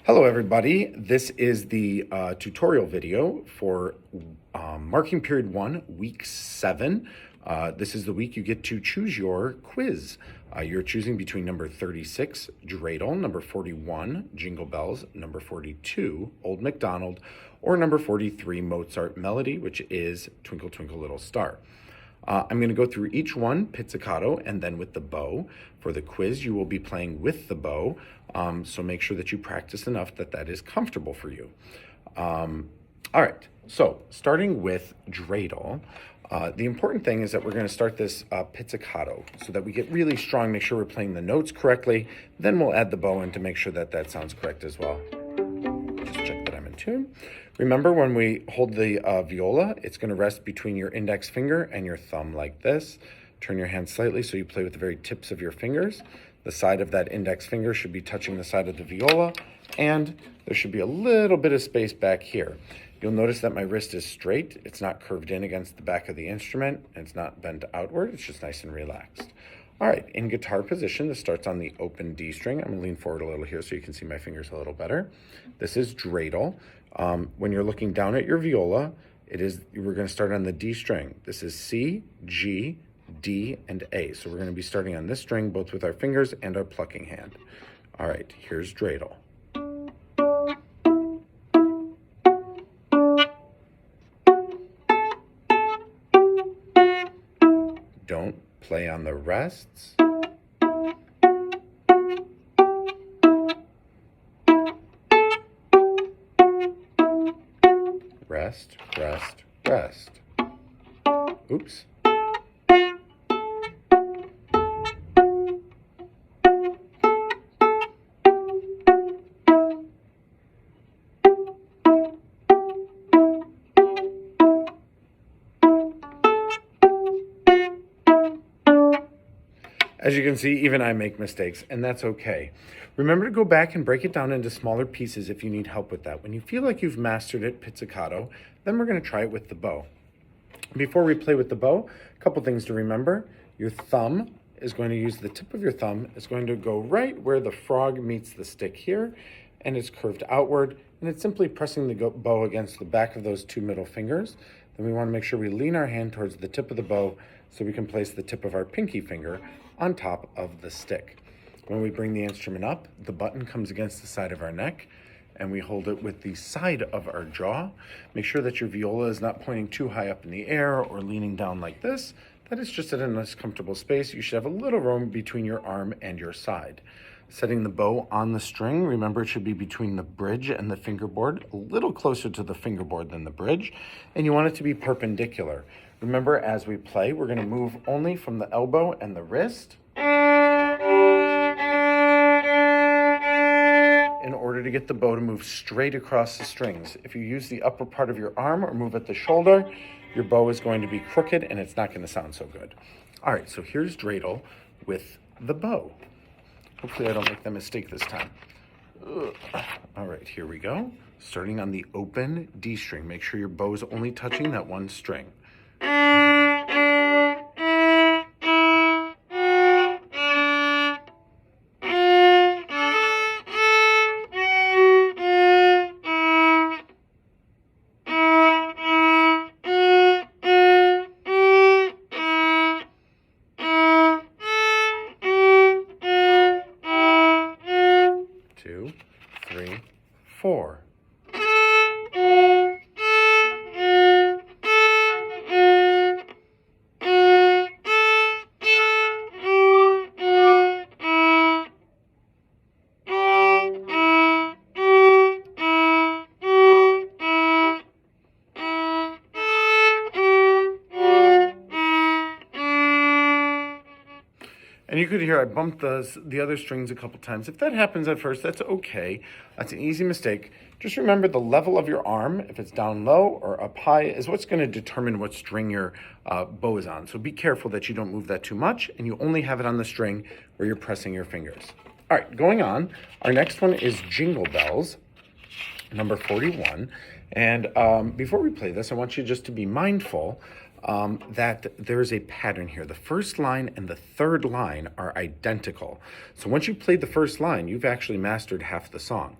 Hello everybody, this is the tutorial video for marking period 1, week 7. This is the week you get to choose your quiz. You're choosing between number 36, Dreidel, number 41, Jingle Bells, number 42, Old MacDonald, or number 43, Mozart Melody, which is Twinkle Twinkle Little Star. I'm going to go through each one, Pizzicato, and then with the bow. For the quiz, you will be playing with the bow, so make sure that you practice enough that that is comfortable for you. All right, so starting with Dreidel, the important thing is that we're going to start this pizzicato so that we get really strong, make sure we're playing the notes correctly, then we'll add the bow in to make sure that that sounds correct as well. Just check that I'm in tune. Remember, when we hold the viola, it's going to rest between your index finger and your thumb like this. Turn your hand slightly so you play with the very tips of your fingers. The side of that index finger should be touching the side of the viola, and there should be a little bit of space back here. You'll notice that my wrist is straight. It's not curved in against the back of the instrument, and it's not bent outward. It's just nice and relaxed. All right, in guitar position, this starts on the open D string. I'm going to lean forward a little here so you can see my fingers a little better. This is Dreidel. When you're looking down at your viola, we're going to start on the D string. This is C, G, D, and A. So we're going to be starting on this string both with our fingers and our plucking hand. All right, here's Dreidel. Don't play on the rests. Rest, rest, rest. Oops. As you can see, even I make mistakes, and that's okay. Remember to go back and break it down into smaller pieces if you need help with that. When you feel like you've mastered it, pizzicato, then we're going to try it with the bow. Before we play with the bow, a couple things to remember. Your thumb is going to use the tip of your thumb. It's going to go right where the frog meets the stick here, and it's curved outward, and it's simply pressing the bow against the back of those two middle fingers. Then we want to make sure we lean our hand towards the tip of the bow so we can place the tip of our pinky finger on top of the stick. When we bring the instrument up, the button comes against the side of our neck, and we hold it with the side of our jaw. Make sure that your viola is not pointing too high up in the air or leaning down like this. That is just at a nice comfortable space. You should have a little room between your arm and your side. Setting the bow on the string, remember it should be between the bridge and the fingerboard, a little closer to the fingerboard than the bridge, and you want it to be perpendicular. Remember, as we play, we're going to move only from the elbow and the wrist in order to get the bow to move straight across the strings. If you use the upper part of your arm or move at the shoulder, your bow is going to be crooked and it's not going to sound so good. All right, so here's Dreidel with the bow. Hopefully I don't make that mistake this time. All right, here we go. Starting on the open D string. Make sure your bow is only touching that one string. Two, three, four. And you could hear I bumped the other strings a couple times. If that happens at first, that's okay. That's an easy mistake. Just remember the level of your arm, if it's down low or up high, is what's going to determine what string your bow is on. So be careful that you don't move that too much, and you only have it on the string where you're pressing your fingers. All right, going on. Our next one is Jingle Bells, number 41. And before we play this, I want you just to be mindful that there's a pattern here. The first line and the third line are identical. So once you've played the first line, you've actually mastered half the song.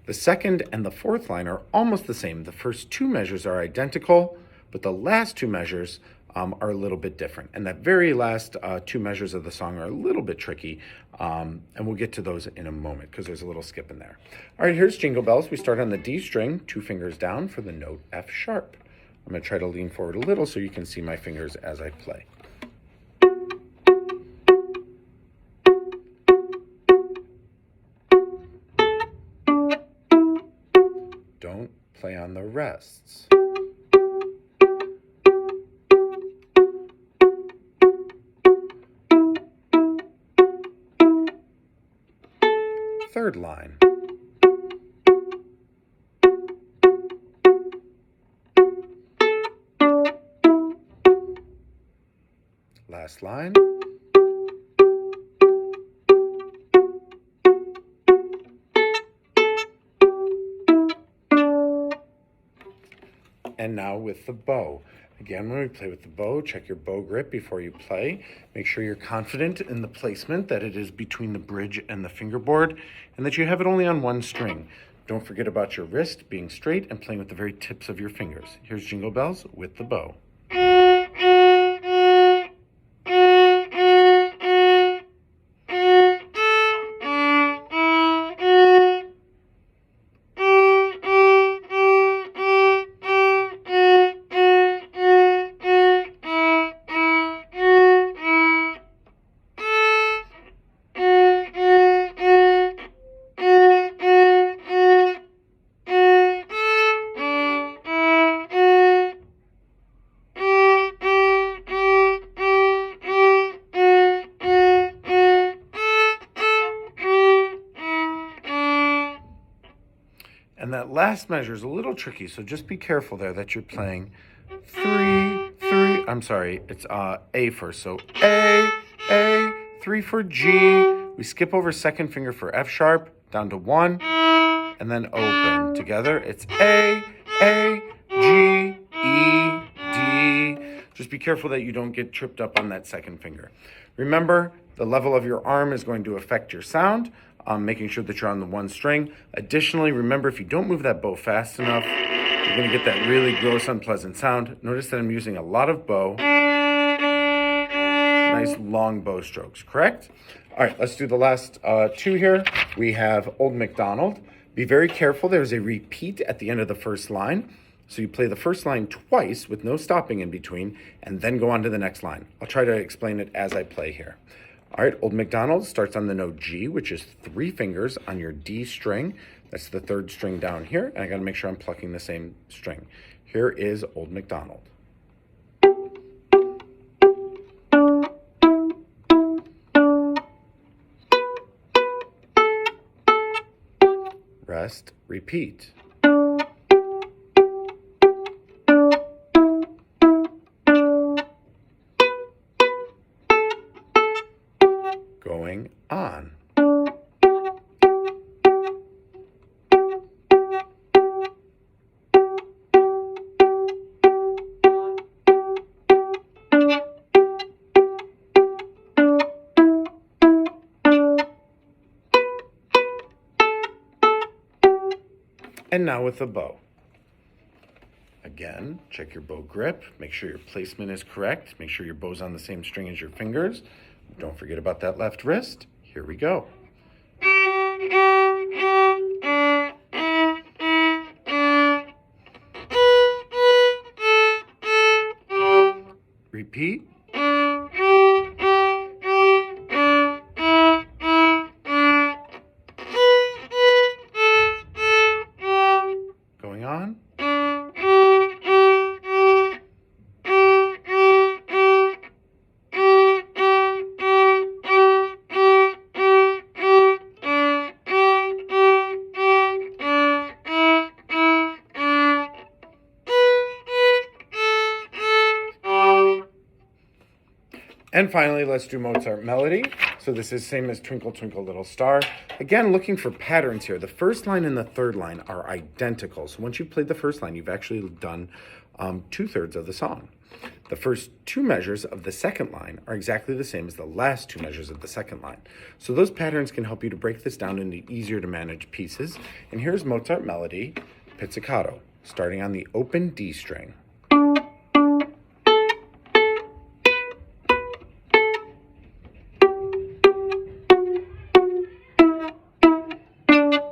The second and the fourth line are almost the same. The first two measures are identical, but the last two measures are a little bit different. And that very last two measures of the song are a little bit tricky, and we'll get to those in a moment because there's a little skip in there. All right, here's Jingle Bells. We start on the D string, 2 fingers down for the note F sharp. I'm going to try to lean forward a little so you can see my fingers as I play. Don't play on the rests. Third line. Last line. And now with the bow. Again, when we play with the bow, check your bow grip before you play. Make sure you're confident in the placement, that it is between the bridge and the fingerboard, and that you have it only on one string. Don't forget about your wrist being straight and playing with the very tips of your fingers. Here's Jingle Bells with the bow. And that last measure is a little tricky, so just be careful there that you're playing 3, 3. I'm sorry, it's A first. So A, 3 for G. We skip over second finger for F sharp, down to 1, and then open. Together, it's A, G, E, D. Just be careful that you don't get tripped up on that second finger. Remember, the level of your arm is going to affect your sound. Making sure that you're on the one string. Additionally, remember, if you don't move that bow fast enough, you're going to get that really gross, unpleasant sound. Notice that I'm using a lot of bow. Nice long bow strokes, correct? All right, let's do the last two here. We have Old MacDonald. Be very careful. There's a repeat at the end of the first line. So you play the first line twice with no stopping in between, and then go on to the next line. I'll try to explain it as I play here. All right, Old MacDonald starts on the note G, which is 3 fingers on your D string. That's the third string down here, and I gotta make sure I'm plucking the same string. Here is Old MacDonald. Rest, repeat. Going on. And now with the bow. Again, check your bow grip. Make sure your placement is correct. Make sure your bow's on the same string as your fingers. Don't forget about that left wrist. Here we go. Repeat. Going on. And finally, let's do Mozart Melody. So this is same as Twinkle, Twinkle, Little Star. Again, looking for patterns here. The first line and the third line are identical. So once you've played the first line, you've actually done 2/3 of the song. The first two measures of the second line are exactly the same as the last two measures of the second line. So those patterns can help you to break this down into easier to manage pieces. And here's Mozart melody, Pizzicato, starting on the open D string.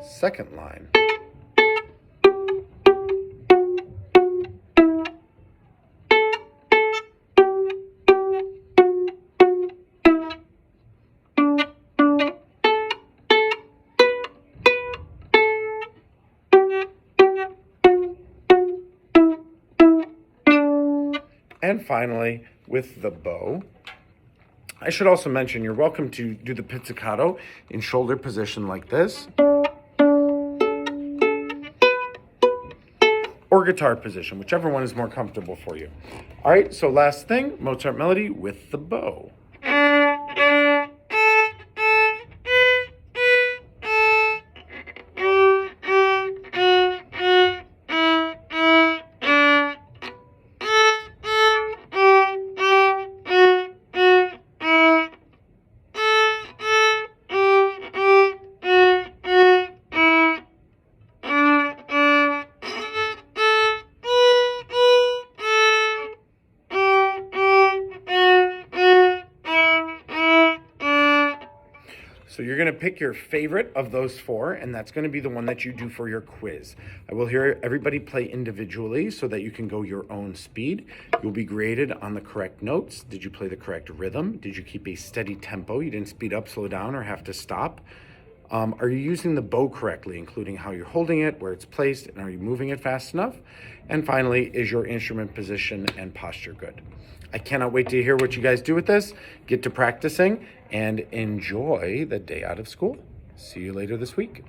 Second line. And finally, with the bow, I should also mention you're welcome to do the pizzicato in shoulder position like this, or guitar position, whichever one is more comfortable for you. All right, so last thing, Mozart melody with the bow. So you're going to pick your favorite of those four, and that's going to be the one that you do for your quiz. I will hear everybody play individually so that you can go your own speed. You'll be graded on the correct notes. Did you play the correct rhythm? Did you keep a steady tempo? You didn't speed up, slow down, or have to stop? Are you using the bow correctly, including how you're holding it, where it's placed, and are you moving it fast enough? And finally, is your instrument position and posture good? I cannot wait to hear what you guys do with this. Get to practicing and enjoy the day out of school. See you later this week.